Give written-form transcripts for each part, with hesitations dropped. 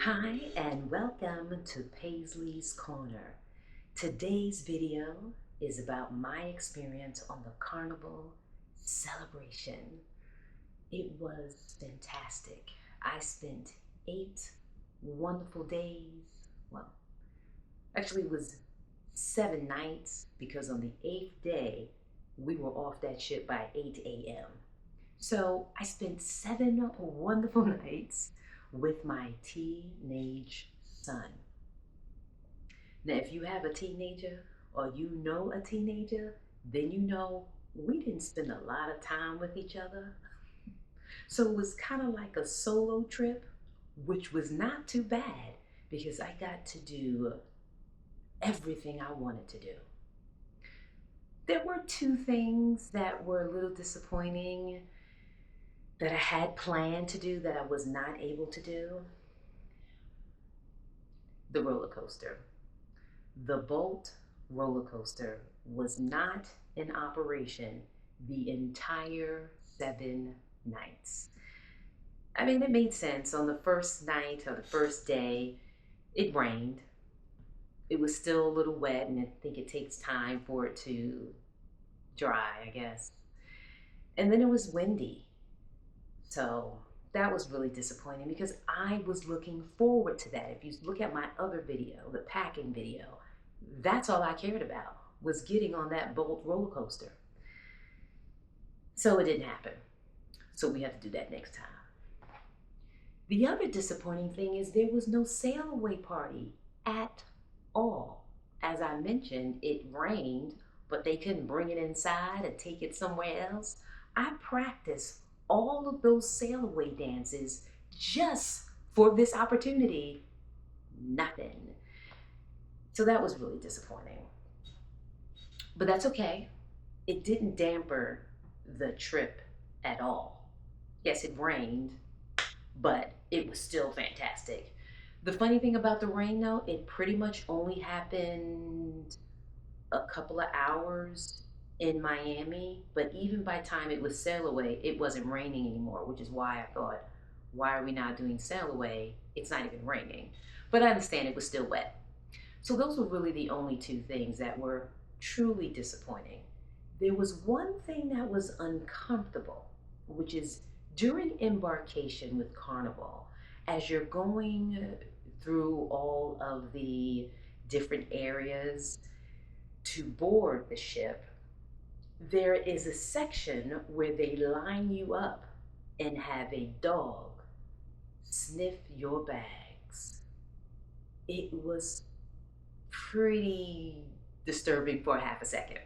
Hi and welcome to Paisley's Corner. Today's video is about my experience on the Carnival Celebration. It was fantastic. I spent 8 wonderful days. Well, actually it was 7 nights because on the 8th day we were off that ship by 8 a.m. So I spent 7 wonderful nights with my teenage son. Now, if you have a teenager or you know a teenager, then you know we didn't spend a lot of time with each other. So it was kind of like a solo trip, which was not too bad because I got to do everything I wanted to do. There were 2 things that were a little disappointing that I had planned to do that I was not able to do. The roller coaster. The Bolt Rollercoaster was not in operation the entire 7 nights. I mean, it made sense. On the first night or the first day, it rained. It was still a little wet, and I think it takes time for it to dry, I guess. And then it was windy. So that was really disappointing because I was looking forward to that. If you look at my other video, the packing video, that's all I cared about was getting on that Bolt roller coaster. So it didn't happen. So we have to do that next time. The other disappointing thing is there was no sail away party at all. As I mentioned, it rained, but they couldn't bring it inside and take it somewhere else. I practiced all of those sail away dances just for this opportunity. Nothing. So that was really disappointing. But that's okay. It didn't damper the trip at all. Yes, it rained, but it was still fantastic. The funny thing about the rain though, it pretty much only happened a couple of hours in Miami, but even by the time it was sail away, it wasn't raining anymore, which is why I thought, why are we not doing sail away? It's not even raining. But I understand it was still wet. So those were really the only 2 things that were truly disappointing. There was one thing that was uncomfortable, which is during embarkation with Carnival, as you're going through all of the different areas to board the ship, there is a section where they line you up and have a dog sniff your bags. It was pretty disturbing for half a second.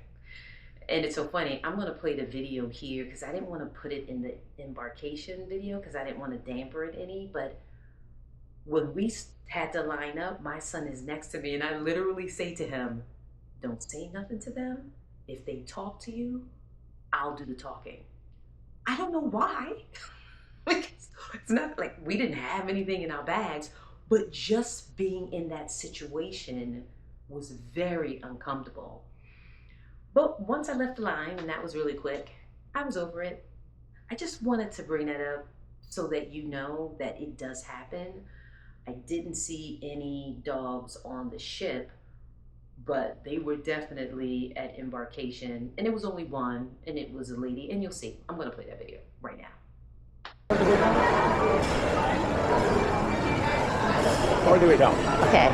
And it's so funny, I'm gonna play the video here because I didn't want to put it in the embarkation video because I didn't want to damper it any, but when we had to line up, my son is next to me and I literally say to him, don't say nothing to them. If they talk to you, I'll do the talking. I don't know why. It's not like we didn't have anything in our bags, but just being in that situation was very uncomfortable. But once I left the line, and that was really quick, I was over it. I just wanted to bring that up so that you know that it does happen. I didn't see any dogs on the ship, but they were definitely at embarkation, and it was only one, and it was a lady, and you'll see. I'm gonna play that video right now. All the way down. Okay.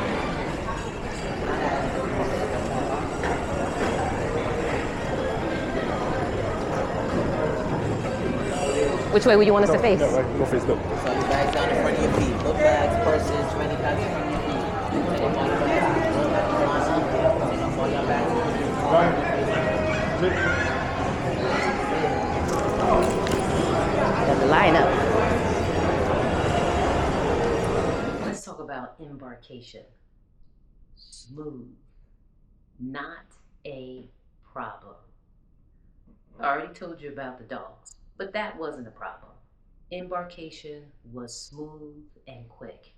Which way would you want us to face? No, go face down. So the bags down in front of your feet. Book bags, purses, 20 bags in front of your feet. Take all your bags. Take off all your bags. Got the lineup. Let's talk about embarkation. Smooth. Not a problem. I already told you about the dogs, but that wasn't a problem. Embarkation was smooth and quick.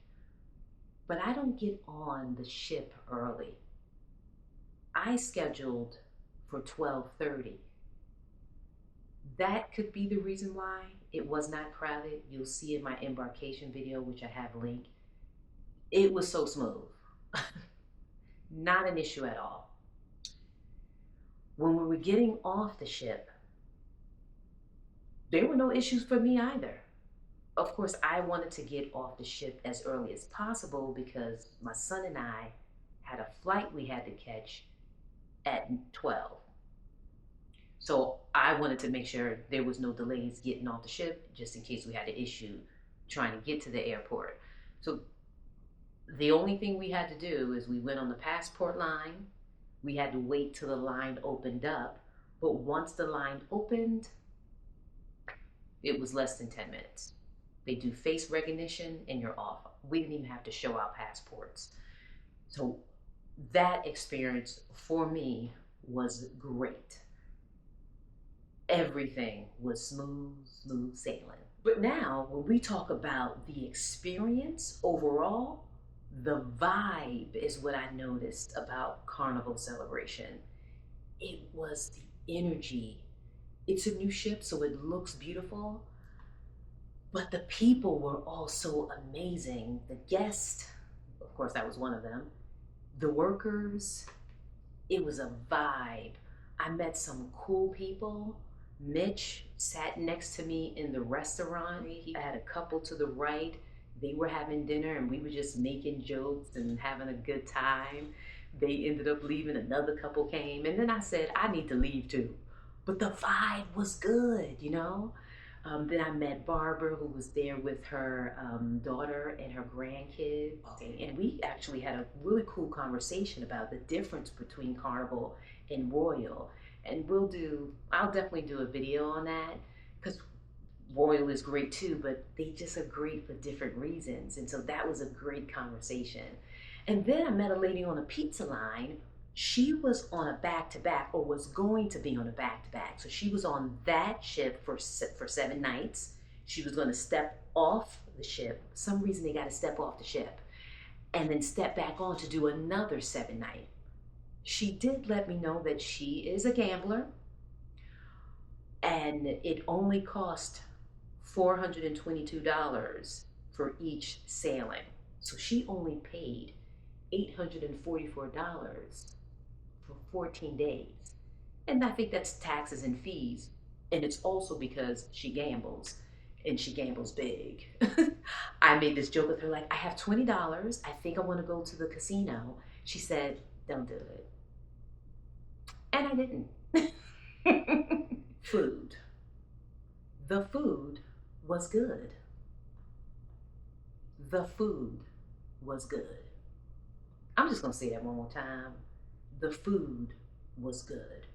But I don't get on the ship early. I scheduled for 12:30. That could be the reason why it was not crowded. You'll see in my embarkation video, which I have linked, It was so smooth. Not an issue at all. When we were getting off the ship, there were no issues for me either. Of course, I wanted to get off the ship as early as possible because my son and I had a flight we had to catch at 12. So I wanted to make sure there was no delays getting off the ship just in case we had an issue trying to get to the airport. So the only thing we had to do is we went on the passport line. We had to wait till the line opened up. But once the line opened, it was less than 10 minutes. They do face recognition and you're off. We didn't even have to show our passports. So that experience for me was great. Everything was smooth sailing. But now, when we talk about the experience overall, the vibe is what I noticed about Carnival Celebration. It was the energy. It's a new ship, so it looks beautiful. But the people were also amazing. The guests, of course, that was one of them. The workers, it was a vibe. I met some cool people. Mitch sat next to me in the restaurant. He had a couple to the right. They were having dinner and we were just making jokes and having a good time. They ended up leaving, another couple came, and then I said, I need to leave too. But the vibe was good, you know? Then I met Barbara, who was there with her daughter and her grandkids. And we actually had a really cool conversation about the difference between Carnival and Royal. And I'll definitely do a video on that, because Royal is great too, but they just are great for different reasons. And so that was a great conversation. And then I met a lady on a pizza line. She was on a back-to-back, or was going to be on a back-to-back. So she was on that ship for 7 nights. She was going to step off the ship. For some reason they got to step off the ship and then step back on to do another 7 night. She did let me know that she is a gambler, and it only cost $422 for each sailing. So she only paid $844 for 14 days. And I think that's taxes and fees. And it's also because she gambles, and she gambles big. I made this joke with her, like, I have $20. I think I want to go to the casino. She said, don't do it. And I didn't. Food. The food was good. The food was good. I'm just going to say that one more time. The food was good.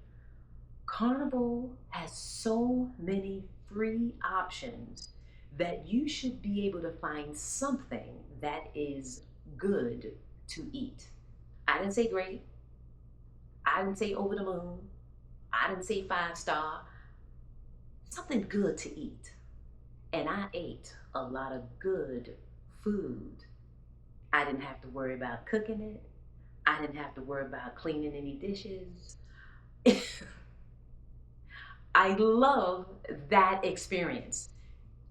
Carnival has so many free options that you should be able to find something that is good to eat. I didn't say great. I didn't say over the moon. I didn't say 5-star. Something good to eat. And I ate a lot of good food. I didn't have to worry about cooking it. I didn't have to worry about cleaning any dishes. I love that experience.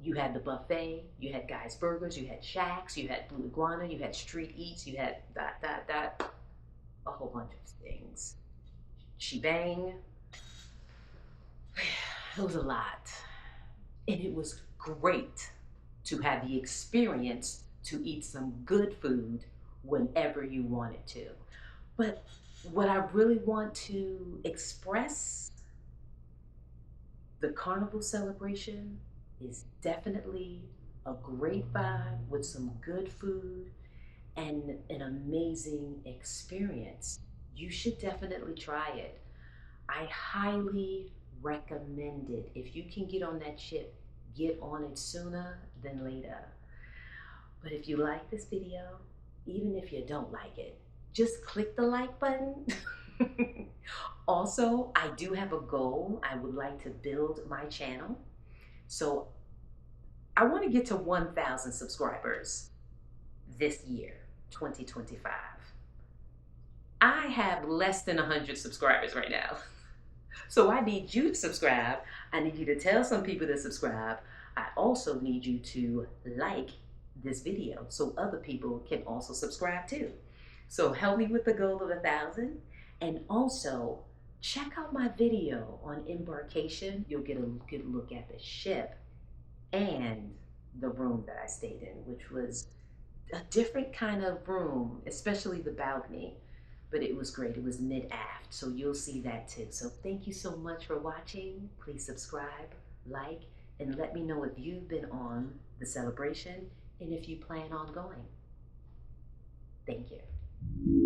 You had the buffet, you had Guy's Burgers, you had Shacks, you had Blue Iguana, you had Street Eats, you had a whole bunch of things. Shebang. It was a lot. And it was great to have the experience to eat some good food whenever you wanted to. But what I really want to express, the Carnival Celebration is definitely a great vibe with some good food and an amazing experience. You should definitely try it. I highly recommend it. If you can get on that ship, get on it sooner than later. But if you like this video, even if you don't like it, just click the like button. Also, I do have a goal. I would like to build my channel. So I want to get to 1,000 subscribers this year, 2025. I have less than 100 subscribers right now. So I need you to subscribe. I need you to tell some people to subscribe. I also need you to like this video so other people can also subscribe too. So help me with the goal of 1,000, and also check out my video on Embarkation. You'll get a good look at the ship and the room that I stayed in, which was a different kind of room, especially the balcony, but it was great. It was mid-aft, so you'll see that too. So thank you so much for watching. Please subscribe, like, and let me know if you've been on the celebration and if you plan on going. Thank you.